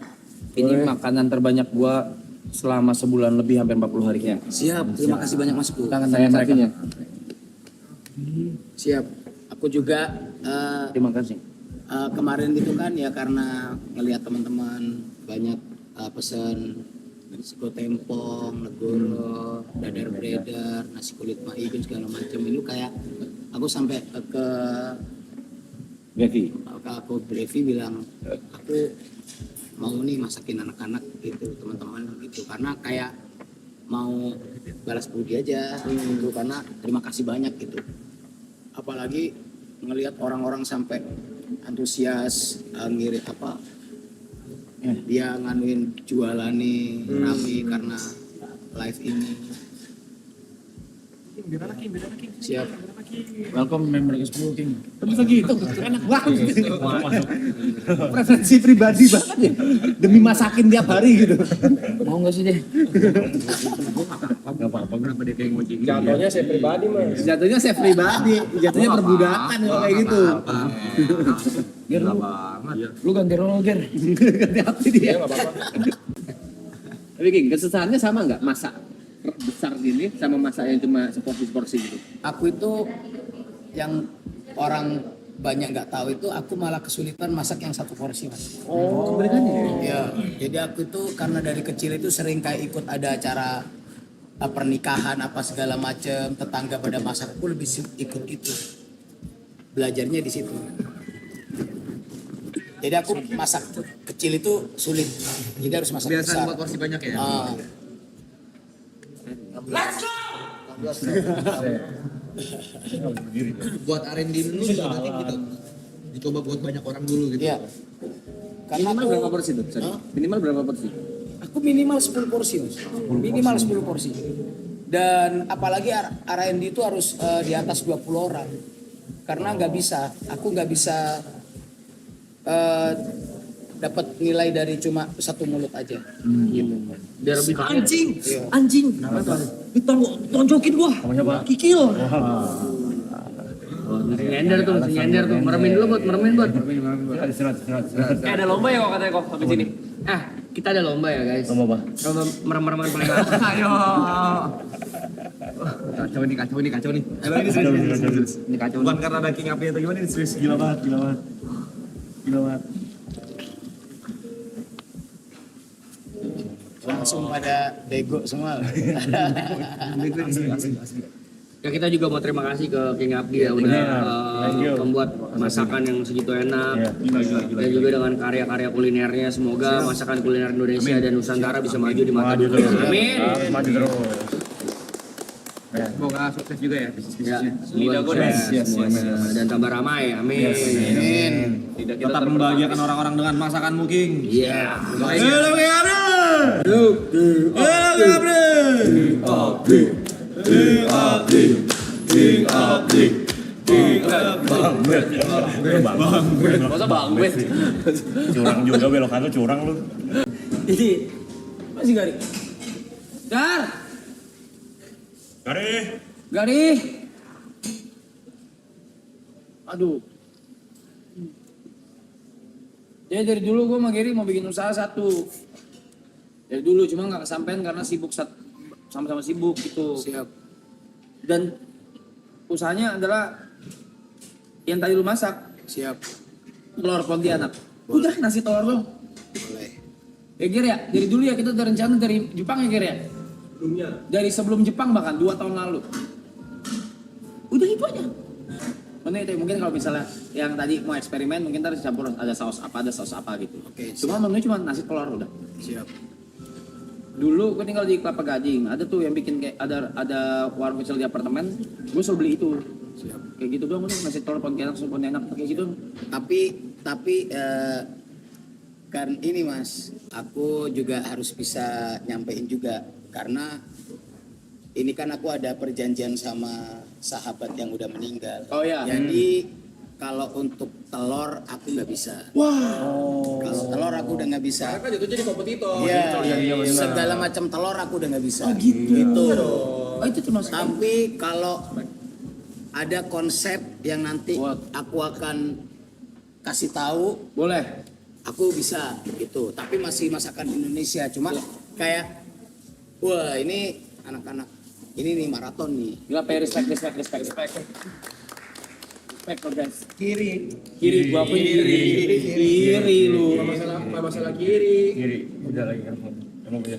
[SPEAKER 4] Ini makanan terbanyak gua selama sebulan lebih, hampir 40 hari ya.
[SPEAKER 2] Siap. Terima kasih banyak masku.
[SPEAKER 5] Saya saksinya.
[SPEAKER 2] Siap. Aku juga
[SPEAKER 4] Terima kasih.
[SPEAKER 2] kemarin itu kan ya karena ngelihat teman-teman banyak pesan sego tempong, negoro, dadar bredar, nasi kulit maibin segala macam. Itu kayak aku sampai ke Brevi bilang aku mau nih masakin anak-anak gitu, teman-teman gitu, karena kayak mau balas budi aja gitu, karena terima kasih banyak gitu. Apalagi ngelihat orang-orang sampai antusias ngirit dia nganuin jualan nih rame karena live ini. Siap.
[SPEAKER 6] Welcome member ke-10 King.
[SPEAKER 5] Bisa gitu, enak banget. Preferensi pribadi banget ya. Demi masakin tiap hari gitu.
[SPEAKER 4] Mau nggak sih deh?
[SPEAKER 6] Enggak apa-apa, kenapa dia kayak ngoceh gitu.
[SPEAKER 8] Jatuhnya saya pribadi mas.
[SPEAKER 5] Jatuhnya saya pribadi, jatuhnya perbudakan kalau kayak gitu.
[SPEAKER 4] Ger, lu ganti role Ger.
[SPEAKER 5] Hati-hati dia.
[SPEAKER 8] Iya nggak apa-apa.
[SPEAKER 5] Tapi King, kesusahannya sama nggak masak besar gini sama masak yang cuma seporsi-seporsi gitu?
[SPEAKER 2] Aku itu yang orang banyak nggak tahu itu aku malah kesulitan masak yang satu porsi mas.
[SPEAKER 5] Oh, kebalikannya.
[SPEAKER 2] Ya, jadi aku itu karena dari kecil itu sering kayak ikut ada acara pernikahan apa segala macam, tetangga pada masak, aku lebih ikut itu. Belajarnya di situ. Jadi aku masak kecil itu sulit. Jadi harus masak
[SPEAKER 10] Biasa
[SPEAKER 2] besar.
[SPEAKER 10] buat porsi banyak ya. Buat R&D dulu juga nanti kita dicoba buat banyak orang dulu gitu.
[SPEAKER 2] Iya. Karena
[SPEAKER 4] Minimal berapa porsi tuh? Sorry. Minimal berapa porsi?
[SPEAKER 2] aku minimal 10 porsi, Mas. Minimal 10 porsi. Dan apalagi R&D itu harus di atas 20 orang. Karena nggak bisa, aku nggak bisa dapat nilai dari cuma satu mulut aja. Gitu.
[SPEAKER 4] Biar lebih
[SPEAKER 9] Anjing,
[SPEAKER 2] Iya.
[SPEAKER 9] anjing. Tonjokin gua. Kikil.
[SPEAKER 4] nyender tuh, meremin dulu buat, meremin buat.
[SPEAKER 9] Ada lomba ya kok katanya kok habis ini.
[SPEAKER 4] Kita ada lomba ya guys.
[SPEAKER 7] Lomba apa?
[SPEAKER 4] Lomba merem-mereman paling atas.
[SPEAKER 9] Ayo.
[SPEAKER 10] Kacau nih.
[SPEAKER 4] Ini kacau.
[SPEAKER 7] Bukan karena ada king api atau gimana, ini serius gila banget.
[SPEAKER 2] Langsung pada bego semua.
[SPEAKER 4] Ya kita juga mau terima kasih ke King Abdi ya udah membuat masakan yang segitu enak. Dan juga dengan karya-karya kulinernya, semoga masakan kuliner Indonesia dan Nusantara bisa maju di mata dunia. Amin.
[SPEAKER 7] Maju terus.
[SPEAKER 10] Semoga sukses juga ya.
[SPEAKER 4] Ya, semoga sukses dan tambah ramai. Amin.
[SPEAKER 7] Tetap membahagiakan orang-orang dengan masakanmu, King.
[SPEAKER 4] Iya.
[SPEAKER 9] Masa Bang Bet.
[SPEAKER 7] Curang juga belokan lu, curang lu.
[SPEAKER 4] Jadi masih garing. Gari. Aduh. Jadi dari dulu gue sama Gary mau bikin usaha satu. Dari dulu cuma nggak kesampaian karena sama-sama sibuk gitu.
[SPEAKER 2] Siap.
[SPEAKER 4] Dan usahanya adalah yang tadi lu masak,
[SPEAKER 2] Siap.
[SPEAKER 4] telur Pontianak. Udah nasi telur dong.
[SPEAKER 2] Boleh.
[SPEAKER 4] Ya Gary ya, dari dulu ya kita udah rencana dari Jepang ya Gary ya. Dari sebelum Jepang bahkan 2 tahun lalu. Udah itu aja. Mungkin kalau misalnya yang tadi mau eksperimen mungkin ntar campur ada saus apa gitu.
[SPEAKER 2] Oke,
[SPEAKER 4] Cuma menunya cuma nasi telur udah.
[SPEAKER 2] Siap.
[SPEAKER 4] Dulu gue tinggal di Kelapa Gading, ada tuh yang bikin kayak ada warung kecil di apartemen, gue selalu beli itu.
[SPEAKER 2] Siap.
[SPEAKER 4] Kayak gitu doang udah, nasi telur Pontianak, sup Pontianak kayak gitu.
[SPEAKER 2] Tapi kan ini Mas, aku juga harus bisa nyampein juga karena ini kan aku ada perjanjian sama sahabat yang udah meninggal.
[SPEAKER 4] Oh ya.
[SPEAKER 2] Jadi kalau untuk telur aku nggak bisa. Kalau telur aku udah nggak bisa.
[SPEAKER 8] Karena kan jatuh jadi kompetitor.
[SPEAKER 2] Iya. Segala macam telur aku udah nggak bisa.
[SPEAKER 4] Gitu.
[SPEAKER 2] Oh,
[SPEAKER 4] itu cuma
[SPEAKER 2] Tapi kalau ada konsep yang nanti aku akan kasih tahu,
[SPEAKER 4] boleh.
[SPEAKER 2] aku bisa gitu. Tapi masih masakan Indonesia. Cuma kayak, wah ini anak-anak ini nih maraton nih.
[SPEAKER 4] Gila, respect lo guys.
[SPEAKER 2] Kiri
[SPEAKER 4] Gua akuin kiri lu.
[SPEAKER 8] Masalah kiri.
[SPEAKER 7] Udah lagi kan. Emang punya.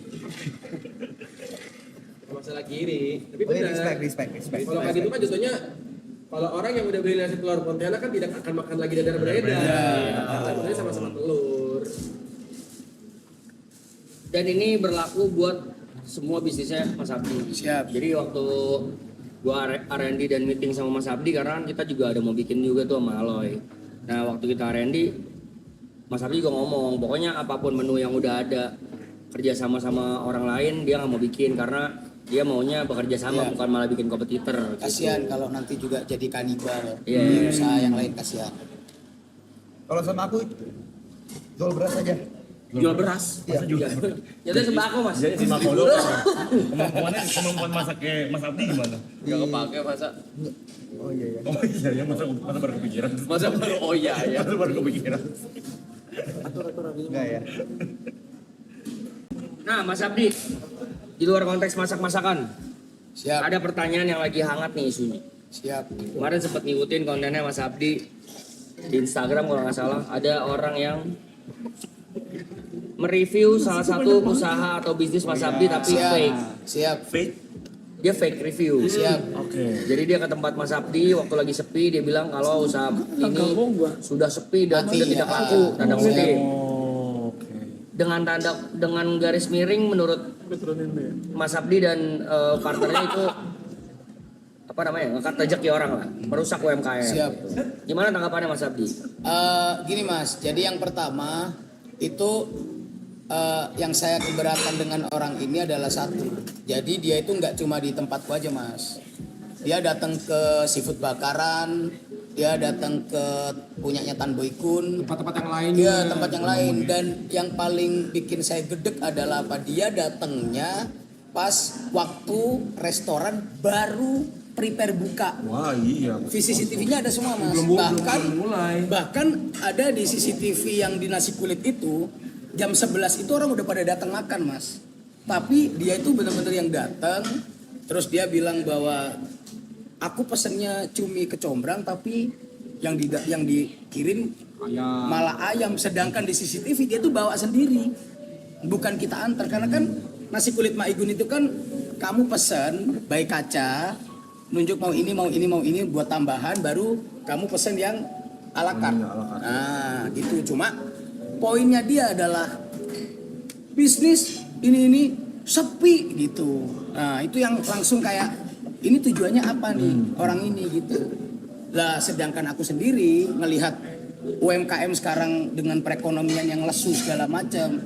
[SPEAKER 8] Masalah kiri. Tapi benar.
[SPEAKER 10] Respect.
[SPEAKER 8] Kalau kayak gitu kan jatuhnya kalau orang yang udah beli nasi telur Pontianak kan tidak akan makan lagi dadar beredar. Karena sama-sama telur.
[SPEAKER 4] Dan ini berlaku buat semua bisnisnya Mas Abdi.
[SPEAKER 2] Siap.
[SPEAKER 4] Jadi waktu gua R&D dan meeting sama Mas Abdi karena kan kita juga ada mau bikin juga tuh sama Aloy. Nah waktu kita R&D, Mas Abdi juga ngomong pokoknya apapun menu yang udah ada kerja sama orang lain dia nggak mau bikin karena dia maunya bekerja sama bukan malah bikin kompetitor.
[SPEAKER 2] Kasihan kalau nanti juga jadi kanibal.
[SPEAKER 4] Iya.
[SPEAKER 2] Di usaha yang lain kasihan.
[SPEAKER 10] Kalau sama aku jual beras aja.
[SPEAKER 4] Jual beras.
[SPEAKER 10] Iya.
[SPEAKER 4] Jadi sembako Mas.
[SPEAKER 7] Jadi sembako doang. Kemampuan masak kayak Mas Abdi gimana?
[SPEAKER 9] Gak kepake masa.
[SPEAKER 10] Oh iya.
[SPEAKER 7] Oh iya, masa baru kepikiran.
[SPEAKER 9] Masa baru oh iya ya.
[SPEAKER 7] Masa baru kepikiran.
[SPEAKER 10] Enggak ya.
[SPEAKER 4] Nah Mas Abdi, di luar konteks masak-masakan,
[SPEAKER 2] Siap.
[SPEAKER 4] ada pertanyaan yang lagi hangat nih isunya.
[SPEAKER 2] Siap.
[SPEAKER 4] Kemarin sempat ngikutin kontennya Mas Abdi di Instagram kalau nggak salah, ada orang yang mereview salah satu usaha atau bisnis Mas Abdi tapi fake.
[SPEAKER 2] Siap.
[SPEAKER 7] Fake.
[SPEAKER 4] dia fake review.
[SPEAKER 2] Siap.
[SPEAKER 7] Oke.
[SPEAKER 4] Jadi dia ke tempat Mas Abdi waktu lagi sepi, dia bilang kalau usaha ini sudah sepi dan
[SPEAKER 2] Mati,
[SPEAKER 4] sudah tidak
[SPEAKER 2] ya.
[SPEAKER 4] laku, tanda kutip.
[SPEAKER 7] Oh, oke.
[SPEAKER 4] Dengan garis miring menurut Mas Abdi dan partnernya itu apa namanya, ngangkat rezeki orang lah, merusak UMKM.
[SPEAKER 2] Siap.
[SPEAKER 4] Gimana tanggapannya Mas Abdi?
[SPEAKER 2] Gini Mas, jadi yang pertama itu yang saya keberatan dengan orang ini adalah satu. Jadi dia itu nggak cuma di tempatku aja Mas. Dia datang ke seafood bakaran, dia datang ke punyanya Tan Boykun,
[SPEAKER 8] Tempat-tempat yang lain.
[SPEAKER 2] dia tempat yang lain. Dan yang paling bikin saya gedek adalah apa? Dia datangnya pas waktu restoran baru prepare buka.
[SPEAKER 7] Wah iya.
[SPEAKER 2] CCTV-nya ada semua Mas. Bahkan ada di CCTV yang di nasi kulit itu jam 11 itu orang udah pada datang makan Mas. Tapi dia itu benar-benar yang datang, terus dia bilang bahwa aku pesennya cumi kecombrang tapi yang dikirim malah ayam, sedangkan di CCTV dia tuh bawa sendiri. Bukan kita antar, karena kan nasi kulit Mak Igun itu kan kamu pesen baik kaca, nunjuk mau ini buat tambahan, baru kamu pesen yang ala carte. Nah gitu. Cuma poinnya dia adalah bisnis ini sepi gitu. Nah itu yang langsung kayak ini tujuannya apa nih orang ini gitu. Lah sedangkan aku sendiri ngelihat UMKM sekarang dengan perekonomian yang lesu segala macam,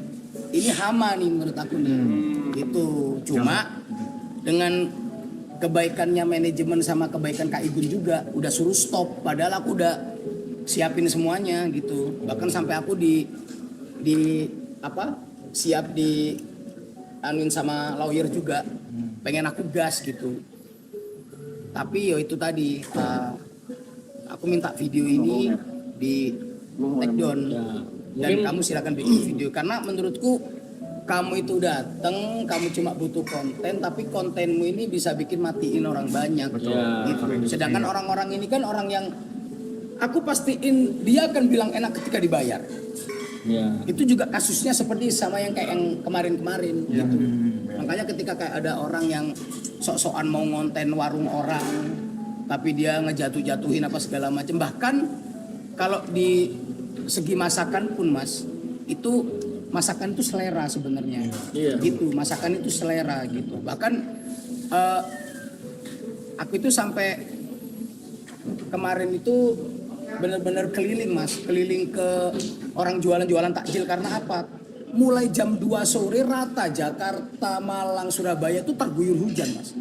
[SPEAKER 2] ini hama nih menurut aku nih. Gitu. Cuma dengan kebaikannya manajemen sama kebaikan Kak Igun juga udah suruh stop, padahal aku udah siapin semuanya gitu. Bahkan sampai aku siap di anuin sama lawyer juga, pengen aku gas gitu. Tapi yo itu tadi aku minta video ini di take down dan kamu silakan bikin video, karena menurutku kamu itu datang, kamu cuma butuh konten, tapi kontenmu ini bisa bikin matiin orang banyak. Gitu. Sedangkan orang-orang ini kan orang yang aku pastiin dia akan bilang enak ketika dibayar. Itu juga kasusnya seperti sama yang kayak yang kemarin-kemarin gitu. Makanya ketika kayak ada orang yang sok-sokan mau ngonten warung orang, tapi dia ngejatuh-jatuhin apa segala macam. Bahkan kalau di segi masakan pun Mas, itu masakan itu selera sebenarnya. Gitu, masakan itu selera gitu. Bahkan aku itu sampai kemarin itu benar-benar keliling Mas, keliling ke orang jualan takjil. Karena apa? Mulai jam 2 sore rata Jakarta, Malang, Surabaya itu terguyur hujan Mas.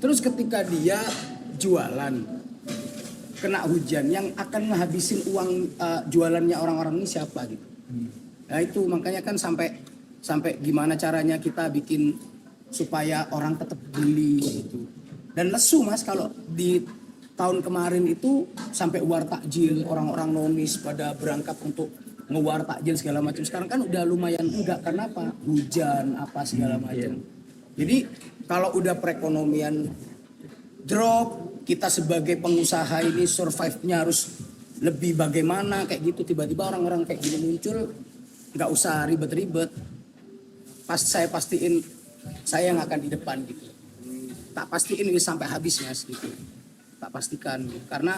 [SPEAKER 2] Terus ketika dia jualan kena hujan, yang akan menghabisin uang jualannya orang-orang ini siapa gitu. Nah itu makanya kan sampai gimana caranya kita bikin supaya orang tetap beli gitu. Dan lesu Mas, kalau di tahun kemarin itu sampai war takjil, orang-orang nomis pada berangkat untuk ngewar takjil segala macam. Sekarang kan udah lumayan enggak, karena apa? Hujan apa segala macam. Jadi kalau udah perekonomian drop, kita sebagai pengusaha ini survive-nya harus lebih bagaimana kayak gitu. Tiba-tiba orang-orang kayak gini muncul, nggak usah ribet-ribet. Saya pastiin saya yang akan di depan gitu. Tak pastiin ini sampai habis Mas gitu. Tak pastikan gitu. Karena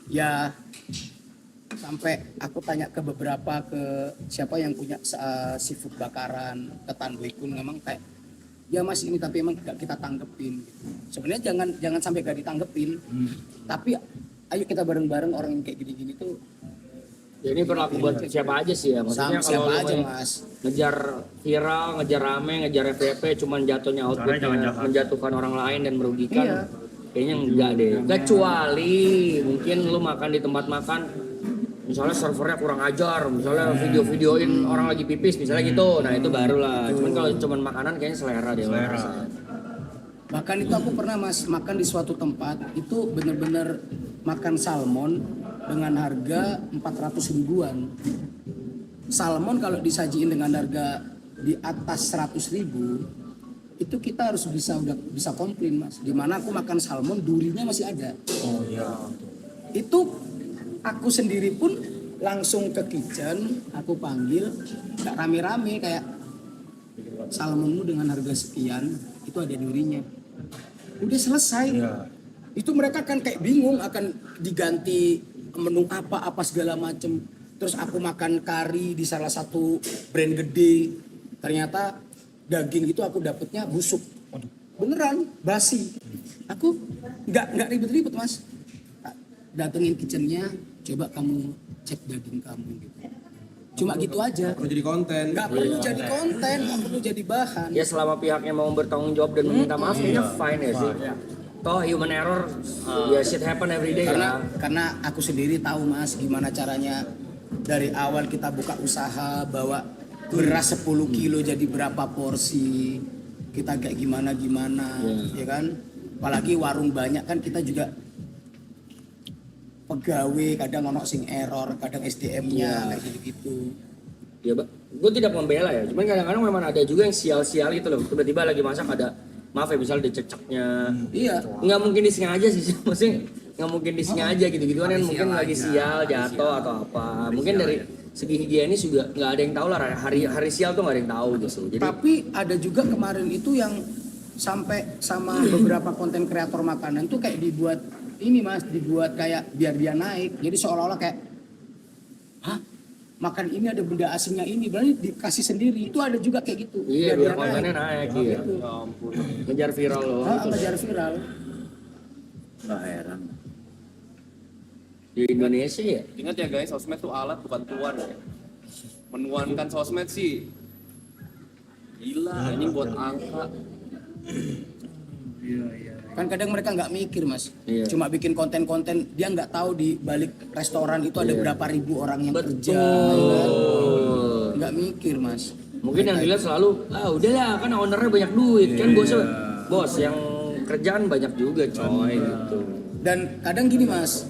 [SPEAKER 2] ya sampai aku tanya ke beberapa, ke siapa yang punya seafood bakaran, ke Tan Boykun, memang kayak ya Mas ini, tapi emang gak kita tanggepin gitu. Sebenarnya jangan sampai gak ditanggepin. Tapi ayo kita bareng-bareng orang yang kayak gini-gini tuh.
[SPEAKER 4] Ya ini berlaku buat siapa aja sih ya. Maksudnya
[SPEAKER 2] Siapa
[SPEAKER 4] kalau
[SPEAKER 2] aja
[SPEAKER 4] lu
[SPEAKER 2] Mas.
[SPEAKER 4] ngejar viral, ngejar rame, ngejar FYP, cuman jatuhnya outputnya menjatuhkan orang lain dan merugikan.
[SPEAKER 2] Iya.
[SPEAKER 4] Kayaknya enggak deh. Kecuali mungkin lu makan di tempat makan, misalnya servernya kurang ajar, misalnya video-videoin orang lagi pipis, misalnya gitu. Nah itu baru lah. Cuman kalau cuman makanan kayaknya selera deh.
[SPEAKER 2] Bahkan itu aku pernah Mas makan di suatu tempat, itu bener-bener makan salmon dengan harga 400 ribuan. Salmon kalau disajiin dengan harga di atas 100 ribu, itu kita harus udah bisa komplain Mas. Dimana aku makan salmon durinya masih ada.
[SPEAKER 7] Oh iya.
[SPEAKER 2] Itu aku sendiri pun langsung ke kitchen, aku panggil, gak rame-rame, kayak salmonmu dengan harga sekian itu ada durinya. udah selesai. Itu mereka kan kayak bingung akan diganti menu apa segala macem. Terus aku makan kari di salah satu brand gede, ternyata daging itu aku dapetnya busuk. Beneran basi. Aku nggak ribet-ribet mas. Datengin kitchennya, coba kamu cek daging kamu gitu. Cuma gitu aja.
[SPEAKER 8] Perlu jadi konten.
[SPEAKER 2] Nggak perlu jadi konten, nggak perlu jadi bahan.
[SPEAKER 4] Ya selama pihaknya mau bertanggung jawab dan meminta maaf kayaknya fine ya sih. Toh human error, ya shit happen every day
[SPEAKER 2] Karena aku sendiri tahu mas gimana caranya dari awal kita buka usaha bawa beras 10 kilo jadi berapa porsi, kita kayak gimana ya kan. Apalagi warung banyak kan kita juga pegawai kadang ono sing error, kadang SDM-nya kayak gitu-gitu.
[SPEAKER 4] Ya, gue tidak membela ya. Cuman kadang-kadang memang ada juga yang sial-sial gitu loh. Tiba-tiba lagi masak ada, maaf ya misalnya ada cecaknya.
[SPEAKER 2] Iya.
[SPEAKER 4] Nggak mungkin disengaja sih, maksudnya nggak mungkin disengaja gitu-gituan kan mungkin lagi sial, jatuh atau apa. Mungkin dari segi higienis juga nggak ada yang tahu lah. Hari sial tuh nggak ada yang tahu gitu. Jadi,
[SPEAKER 2] Tapi ada juga kemarin itu yang sampai sama beberapa konten kreator makanan tuh kayak dibuat ini mas, dibuat kayak biar dia naik. Jadi seolah-olah kayak, hah? Makan ini ada benda asingnya ini, berarti dikasih sendiri. Itu ada juga kayak gitu.
[SPEAKER 4] iya,
[SPEAKER 2] dia
[SPEAKER 4] biar kontennya naik iya.
[SPEAKER 2] Gitu.
[SPEAKER 4] Ngejar viral loh.
[SPEAKER 2] Ngejar viral.
[SPEAKER 10] Nggak heran.
[SPEAKER 4] Di Indonesia ya.
[SPEAKER 11] Ingat ya guys, sosmed tuh alat bukan tuan ya. Menuankan sosmed sih gila, ini buat angka.
[SPEAKER 2] Kan kadang mereka nggak mikir mas,
[SPEAKER 4] Iya.
[SPEAKER 2] cuma bikin konten-konten, dia nggak tahu di balik restoran itu ada berapa ribu orang yang kerja, kan? Nggak mikir mas.
[SPEAKER 4] Mungkin yang dilihat selalu, udahlah kan ownernya banyak duit kan bos yang kerjaan banyak juga coy gitu.
[SPEAKER 2] Dan kadang gini mas,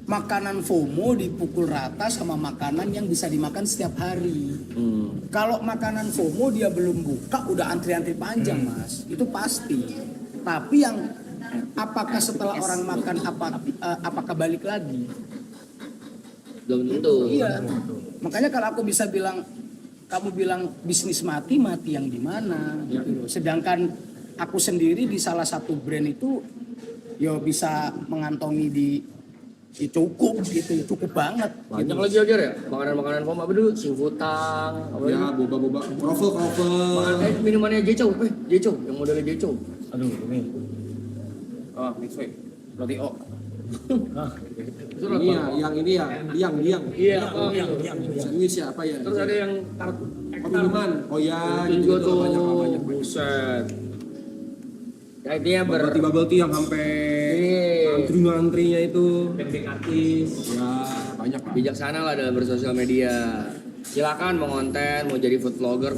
[SPEAKER 2] makanan FOMO dipukul rata sama makanan yang bisa dimakan setiap hari. Kalau makanan FOMO dia belum buka udah antri-antri panjang mas, itu pasti. Tapi yang apakah setelah orang makan apakah balik lagi?
[SPEAKER 4] Belum tentu.
[SPEAKER 2] Iya. Makanya kalau aku bisa bilang, kamu bilang bisnis mati yang di mana? Gitu. Sedangkan aku sendiri di salah satu brand itu, yo bisa mengantongi cukup gitu, cukup banget.
[SPEAKER 4] Banyak
[SPEAKER 2] gitu.
[SPEAKER 4] lagi aja ya, makanan-makanan FOMO apa dulu, singkutang, apa
[SPEAKER 8] Ya,
[SPEAKER 4] lagi?
[SPEAKER 8] boba-boba, kroffel.
[SPEAKER 4] Minumannya Jeco, yang modelnya Jeco.
[SPEAKER 7] Aduh, ini.
[SPEAKER 11] Oh, mix way.
[SPEAKER 10] Roti O.
[SPEAKER 8] Ini ya, yang ini ya, liang.
[SPEAKER 4] Iya,
[SPEAKER 8] Sandwich ya, apa ya?
[SPEAKER 4] Terus ada yang
[SPEAKER 8] minuman. Oh ya,
[SPEAKER 4] itu juga tuh
[SPEAKER 8] banyak.
[SPEAKER 4] buset. Ya intinya
[SPEAKER 8] Bubble tea yang sampai antri-antrinya itu.
[SPEAKER 4] artis.
[SPEAKER 8] Ya, banyak lah.
[SPEAKER 4] Bijaksana lah dalam bersosial media. Silakan mau konten, mau jadi food blogger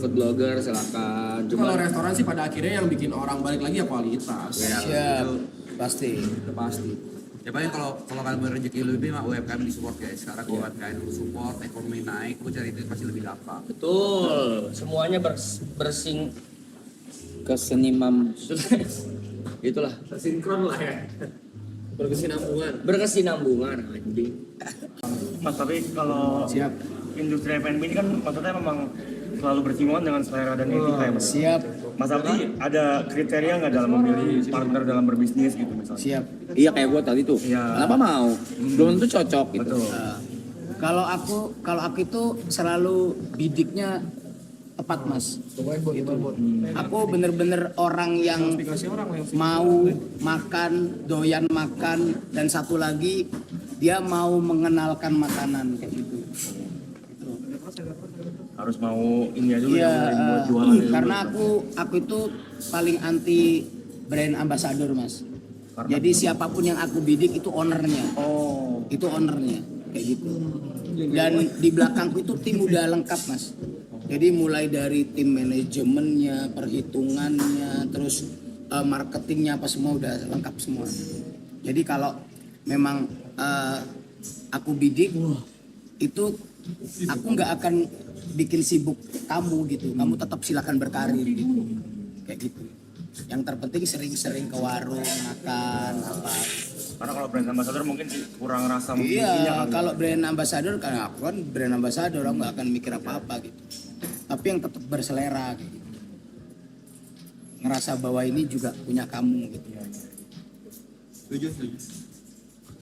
[SPEAKER 4] silakan.
[SPEAKER 8] Kalau restoran sih pada akhirnya yang bikin orang balik lagi ya kualitas.
[SPEAKER 2] Siap, pasti.
[SPEAKER 8] Itu pasti.
[SPEAKER 10] Ya paling kalau kalian berrezeki lebih mah UMKM di support guys. Sekarang UMKM lu support, ekonomi naik, lu cari duit pasti lebih gampang.
[SPEAKER 4] Betul. Semuanya bersing
[SPEAKER 10] Kesenimam.
[SPEAKER 4] itulah.
[SPEAKER 11] Sinkron lah ya.
[SPEAKER 4] Berkesinambungan anjing.
[SPEAKER 7] Mas, tapi kalau industri F&B ini kan maksudnya memang selalu bersinggungan dengan selera dan etika ya Mas?
[SPEAKER 2] Siap,
[SPEAKER 7] Mas Abdi ada kriteria nggak dalam memilih partner dalam berbisnis gitu misalnya?
[SPEAKER 2] siap.
[SPEAKER 5] Iya kayak gue tadi tuh.
[SPEAKER 7] Iya.
[SPEAKER 5] Kenapa mau? Belum tentu cocok gitu.
[SPEAKER 7] Betul.
[SPEAKER 2] Kalau aku itu selalu bidiknya tepat mas. Gitu. Aku bener-bener orang yang mau makan, doyan makan, dan satu lagi dia mau mengenalkan makanan kayak gitu.
[SPEAKER 7] Harus mau ini aja dulu
[SPEAKER 2] Iya,
[SPEAKER 7] yang buat jualan dulu.
[SPEAKER 2] karena aku itu paling anti brand ambassador mas. Jadi siapapun yang aku bidik itu ownernya. Itu ownernya kayak gitu. Dan di belakangku itu tim udah lengkap mas. Jadi mulai dari tim manajemennya, perhitungannya, terus marketingnya apa semua udah lengkap semua. Jadi kalau memang aku bidik itu aku nggak akan bikin sibuk kamu gitu. Kamu tetap silakan berkarir gitu. Kayak gitu. Yang terpenting sering-sering ke warung makan apa.
[SPEAKER 7] Karena kalau brand ambassador mungkin kurang rasa memilikinya
[SPEAKER 2] Iya,
[SPEAKER 7] kan.
[SPEAKER 2] kalau brand ambassador kan aku kan brand ambassador, aku nggak akan mikir apa-apa gitu. Tapi yang tetap berselera gitu. Ngerasa bahwa ini juga punya kamu gitu.
[SPEAKER 11] Setuju.